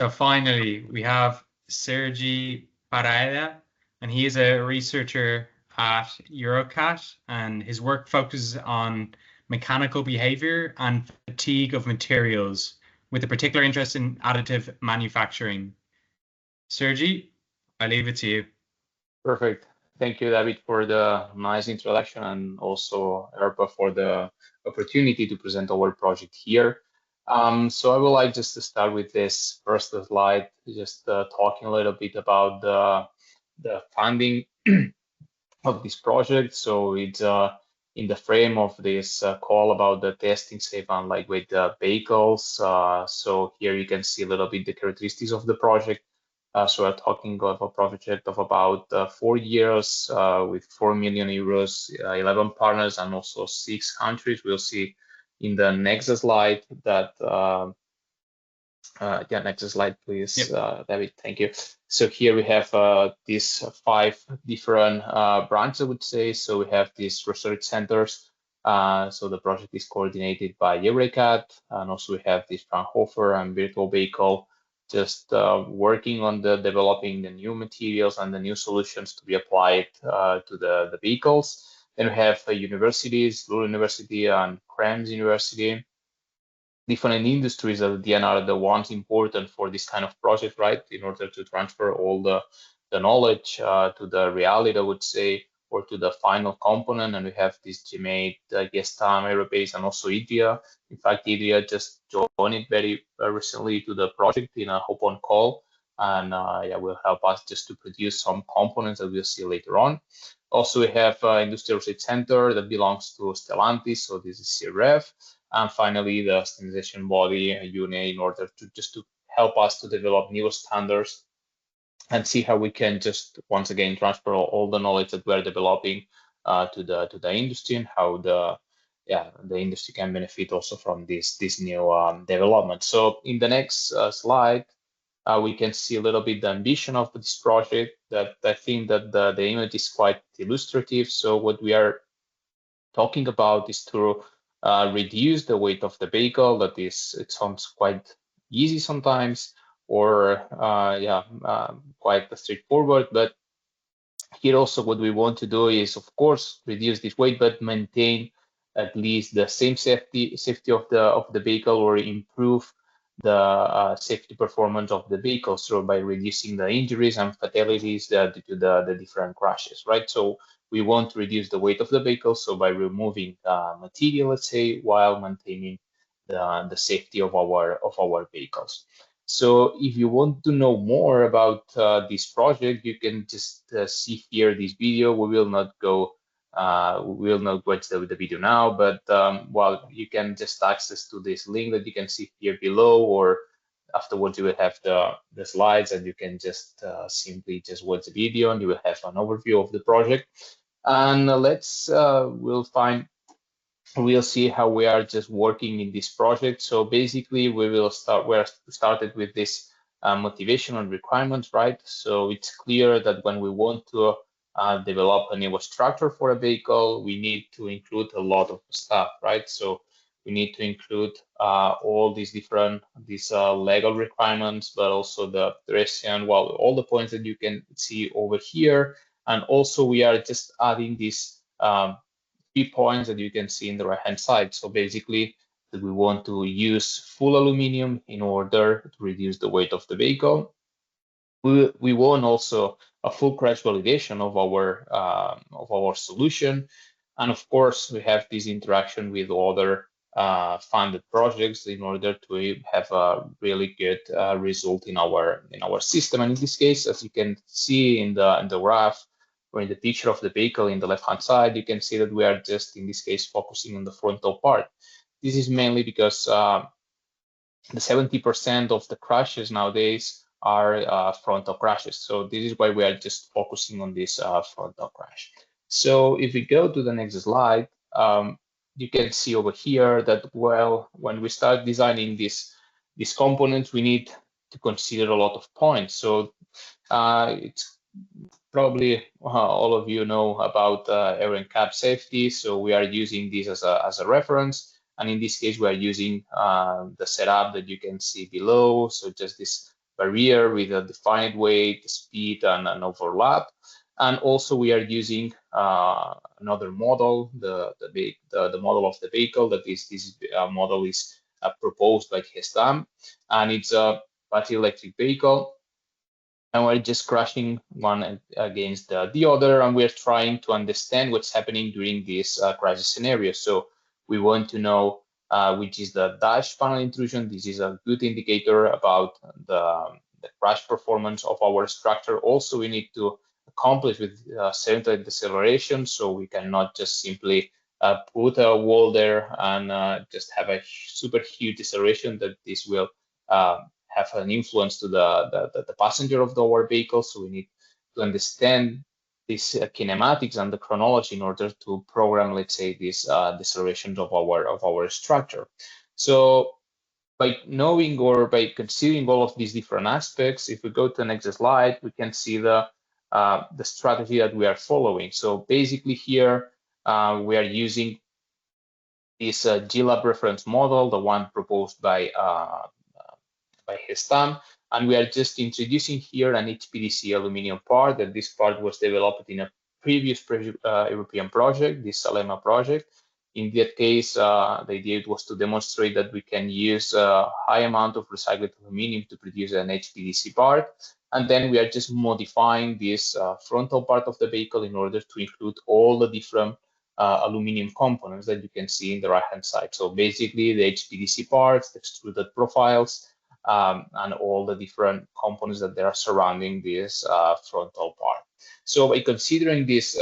So finally, we have Sergi Parareda, and he is a researcher at Eurecat, and his work focuses on mechanical behavior and fatigue of materials, with a particular interest in additive manufacturing. Sergi, I leave it to you. Perfect. Thank you, David, for the nice introduction, and also EARPA for the opportunity to present our project here. So I would like just to start with this first slide, just talking a little bit about the funding of this project. So it's in the frame of this call about the testing safe and lightweight vehicles. So here you can see a little bit the characteristics of the project. So we're talking of a project of about 4 years with 4 million euros, 11 partners, and also 6 countries. We'll see in the next slide that yeah, next slide, please, David. Thank you. So here we have these 5 different branches, I would say. So we have these research centers. So the project is coordinated by Eurecat, and also we have this Fraunhofer and virtual vehicle just working on the developing the new materials and the new solutions to be applied to the vehicles. Then we have universities, Lund University and Krems University. Different industries that at the end are the ones important for this kind of project, right? In order to transfer all the knowledge to the reality, I would say, or to the final component. And we have this GMAT, Gestam, Aerobase, and also IDRIA. In fact, IDRIA just joined very recently to the project in a open call, and yeah, will help us just to produce some components that we'll see later on. Also, we have Industrial Research Center that belongs to Stellantis, so this is CRF. And finally, the standardization body, UNE, in order to just to help us to develop new standards and see how we can just once again transfer all the knowledge that we're developing to the industry, and how the industry can benefit also from this new development. So in the next slide, we can see a little bit the ambition of this project. That I think that the image is quite illustrative. So what we are talking about is to reduce the weight of the vehicle. That is, it sounds quite easy sometimes, or quite straightforward. But here also what we want to do is, of course, reduce this weight, but maintain at least the same safety of the vehicle, or improve the safety performance of the vehicle, so by reducing the injuries and fatalities due to the different crashes, right? So we want to reduce the weight of the vehicle, so by removing material, let's say, while maintaining the safety of our vehicles. So if you want to know more about this project, you can just see here this video. We will not watch the video now, but well, you can just access to this link that you can see here below, or afterwards you will have the slides, and you can just simply just watch the video, and you will have an overview of the project. And we'll see how we are just working in this project. So basically, we're started with this motivation and requirements, right? So it's clear that when we want to develop a new structure for a vehicle, we need to include a lot of stuff, right? So we need to include all these legal requirements, but also the Theresian, well, all the points that you can see over here. And also we are just adding these 3 points that you can see in the right hand side. So basically, that we want to use full aluminum in order to reduce the weight of the vehicle. We want also a full crash validation of our solution, and of course we have this interaction with other funded projects in order to have a really good result in our system. And in this case, as you can see in the graph, or in the picture of the vehicle in the left-hand side, you can see that we are just, in this case, focusing on the frontal part. This is mainly because the 70% of the crashes nowadays are frontal crashes. So this is why we are just focusing on this frontal crash. So if we go to the next slide, you can see over here that, well, when we start designing these components, we need to consider a lot of points. So it's probably all of you know about air and cab safety. So we are using this as a reference. And in this case, we are using the setup that you can see below. So just this barrier with a defined weight, speed, and an overlap. And also we are using another model, the model of the vehicle. That is, this model is proposed by Gestam, and it's a battery electric vehicle. And we're just crashing one against the other, and we're trying to understand what's happening during this crisis scenario. So we want to know which is the dash panel intrusion. This is a good indicator about the crash performance of our structure. Also, we need to accomplish with centered deceleration, so we cannot just simply put a wall there and just have a super huge deceleration. That this will have an influence to the passenger of our vehicle. So we need to understand these kinematics and the chronology in order to program, let's say, these decelerations of our structure. So by knowing or by considering all of these different aspects, if we go to the next slide, we can see the strategy that we are following. So basically here we are using this GLab reference model, the one proposed by Gestam, and we are just introducing here an HPDC aluminum part. That this part was developed in a previous European project, this Salema project. In that case, the idea was to demonstrate that we can use a high amount of recycled aluminum to produce an HPDC part. And then we are just modifying this frontal part of the vehicle in order to include all the different aluminum components that you can see in the right-hand side. So basically the HPDC parts, the extruded profiles, and all the different components that they are surrounding this frontal part. So by considering this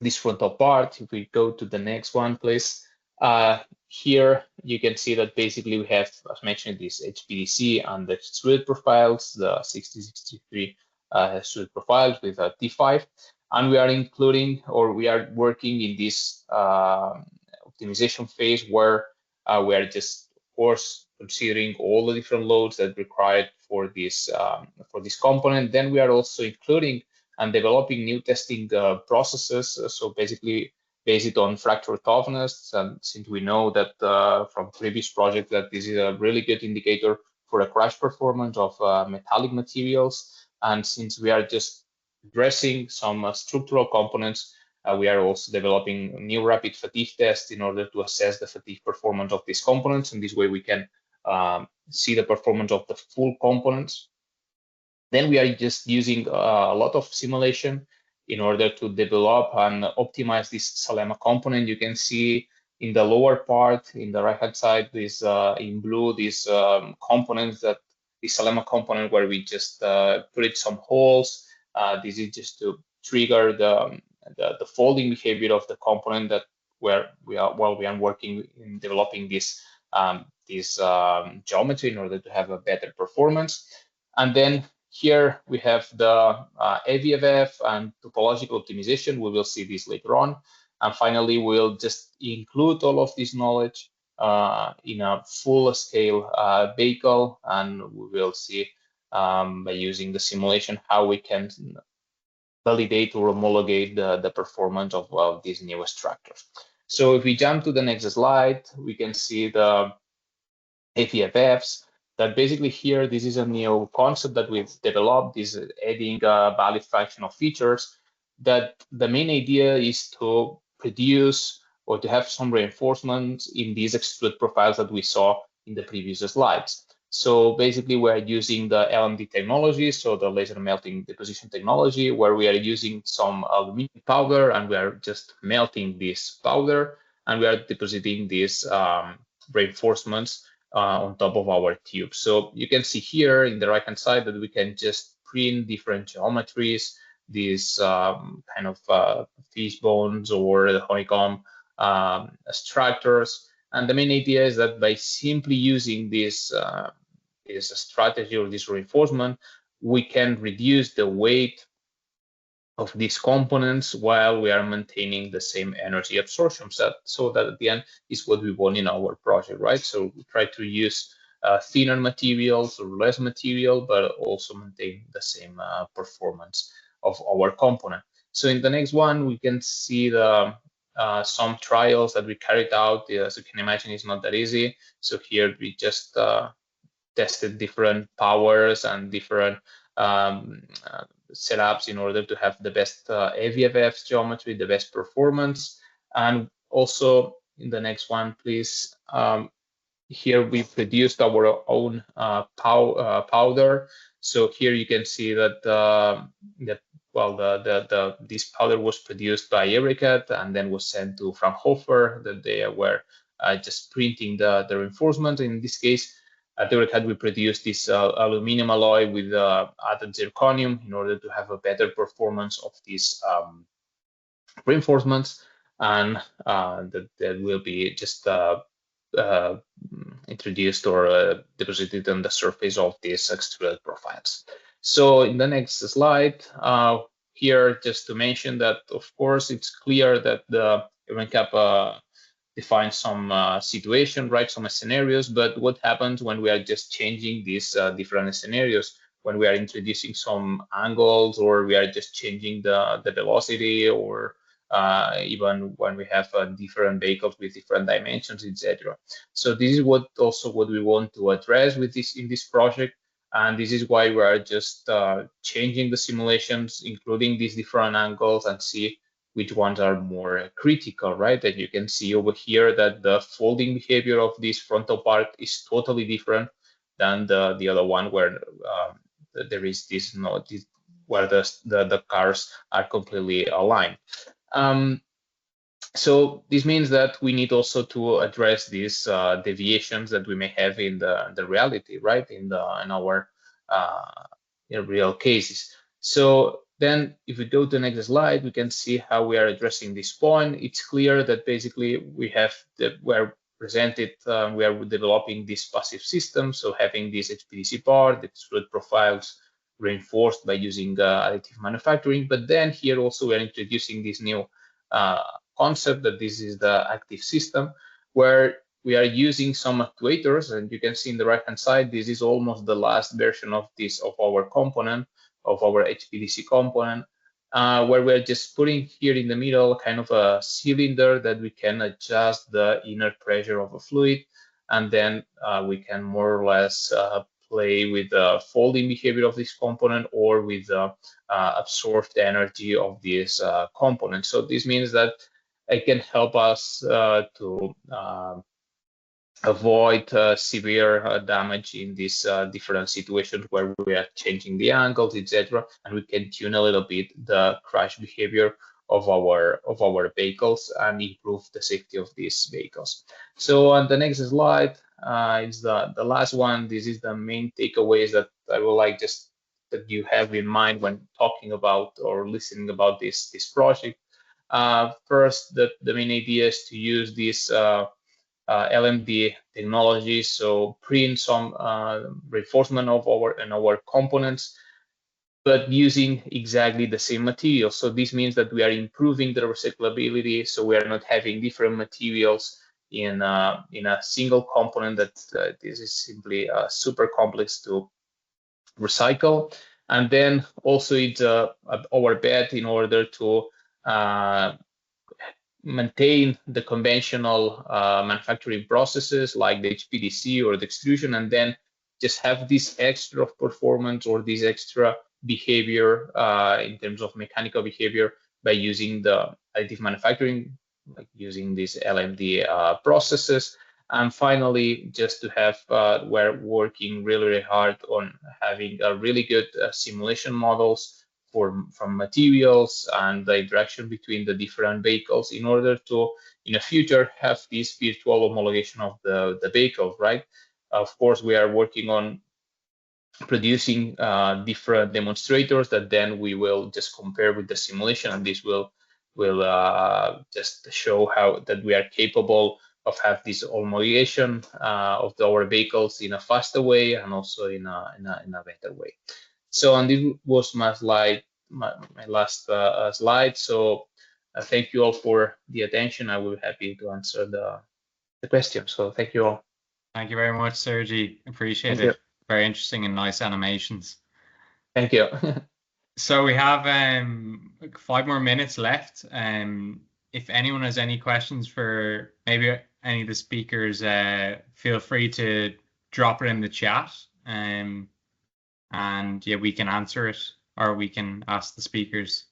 this frontal part, if we go to the next one, please. Here you can see that basically we have, as mentioned, this HPDC and the extruded profiles, the 6063 extruded profiles with a T5, and we are including, or we are working in this optimization phase where we are just, of course, considering all the different loads that are required for this component. Then we are also including and developing new testing processes. So basically based on fracture toughness. And since we know that from previous projects that this is a really good indicator for the crash performance of metallic materials. And since we are just addressing some structural components, we are also developing new rapid fatigue tests in order to assess the fatigue performance of these components. And this way we can see the performance of the full components. Then we are just using a lot of simulation in order to develop and optimize this Salema component. You can see in the lower part, in the right-hand side, this in blue, these components that the Salema component where we just put it some holes. This is just to trigger the folding behavior of the component that where we are while we are working in developing this geometry in order to have a better performance. And then here we have the AVFF and topological optimization. We will see this later on. And finally, we'll just include all of this knowledge in a full-scale vehicle, and we will see by using the simulation how we can validate or homologate the performance of these new structures. So if we jump to the next slide, we can see the AVFFs. That basically here, this is a new concept that we've developed, is adding valid fractional features. That the main idea is to produce or to have some reinforcements in these extrude profiles that we saw in the previous slides. So basically we're using the LMD technology, so the laser melting deposition technology, where we are using some aluminum powder and we are just melting this powder and we are depositing these reinforcements on top of our tube. So you can see here in the right-hand side that we can just print different geometries, these kind of fish bones or the honeycomb structures. And the main idea is that by simply using this strategy or this reinforcement, we can reduce the weight of these components while we are maintaining the same energy absorption set. So that at the end is what we want in our project, right? So we try to use thinner materials or less material, but also maintain the same performance of our component. So in the next one, we can see the some trials that we carried out. As you can imagine, it's not that easy. So here we just tested different powers and different setups in order to have the best AVFF geometry, the best performance. And also in the next one, please. Here we produced our own powder. So here you can see that this powder was produced by Eurecat and then was sent to Fraunhofer. That they were just printing the reinforcement. In this case, at Eurecat we produced this aluminum alloy with added zirconium in order to have a better performance of these reinforcements, and that will be just introduced or deposited on the surface of these extruded profiles. So in the next slide, here just to mention that, of course, it's clear that the EURECAP defines some situation, right, some scenarios, but what happens when we are just changing these different scenarios, when we are introducing some angles, or we are just changing the velocity, or even when we have different vehicles with different dimensions, etc. So this is what we want to address with this in this project, and this is why we are just changing the simulations, including these different angles, and see which ones are more critical, right? And you can see over here that the folding behavior of this frontal part is totally different than the other one, where there is this where the cars are completely aligned. So this means that we need also to address these deviations that we may have in the reality, right? In our real cases. So then if we go to the next slide, we can see how we are addressing this point. It's clear that basically we are developing this passive system. So having this HPDC part, the extruded profiles reinforced by using additive manufacturing. But then here also we are introducing this new concept that this is the active system, where we are using some actuators, and you can see in the right hand side, this is almost the last version of our component, of our HPDC component, where we're just putting here in the middle kind of a cylinder that we can adjust the inner pressure of a fluid, and then we can more or less play with the folding behavior of this component, or with the absorbed energy of this component. So this means that it can help us to avoid severe damage in these different situations where we are changing the angles, etc., and we can tune a little bit the crash behavior of our vehicles and improve the safety of these vehicles. So on the next slide is the last one. This is the main takeaways that I would like just that you have in mind when talking about or listening about this project. First, the main idea is to use this LMD technology, so print some reinforcement of our components, but using exactly the same material. So this means that we are improving the recyclability, so we are not having different materials in a single component that this is simply super complex to recycle. And then also it's our bet in order to maintain the conventional manufacturing processes like the HPDC or the extrusion, and then just have this extra performance or this extra behavior in terms of mechanical behavior by using the additive manufacturing, like using these LMD processes. And finally, just to have, we're working really hard on having a really good simulation models from materials and the interaction between the different vehicles in order to, in the future, have this virtual homologation of the vehicle, right? Of course, we are working on producing different demonstrators that then we will just compare with the simulation, and this will just show how that we are capable of have this homologation of our vehicles in a faster way and also in a better way. So, and this was my slide, my last slide. So thank you all for the attention. I will be happy to answer the question. So thank you all. Thank you very much, Sergi. Appreciate it. Very interesting and nice animations. Thank you. So we have 5 more minutes left. If anyone has any questions for maybe any of the speakers, feel free to drop it in the chat. and yeah, we can answer it, or we can ask the speakers.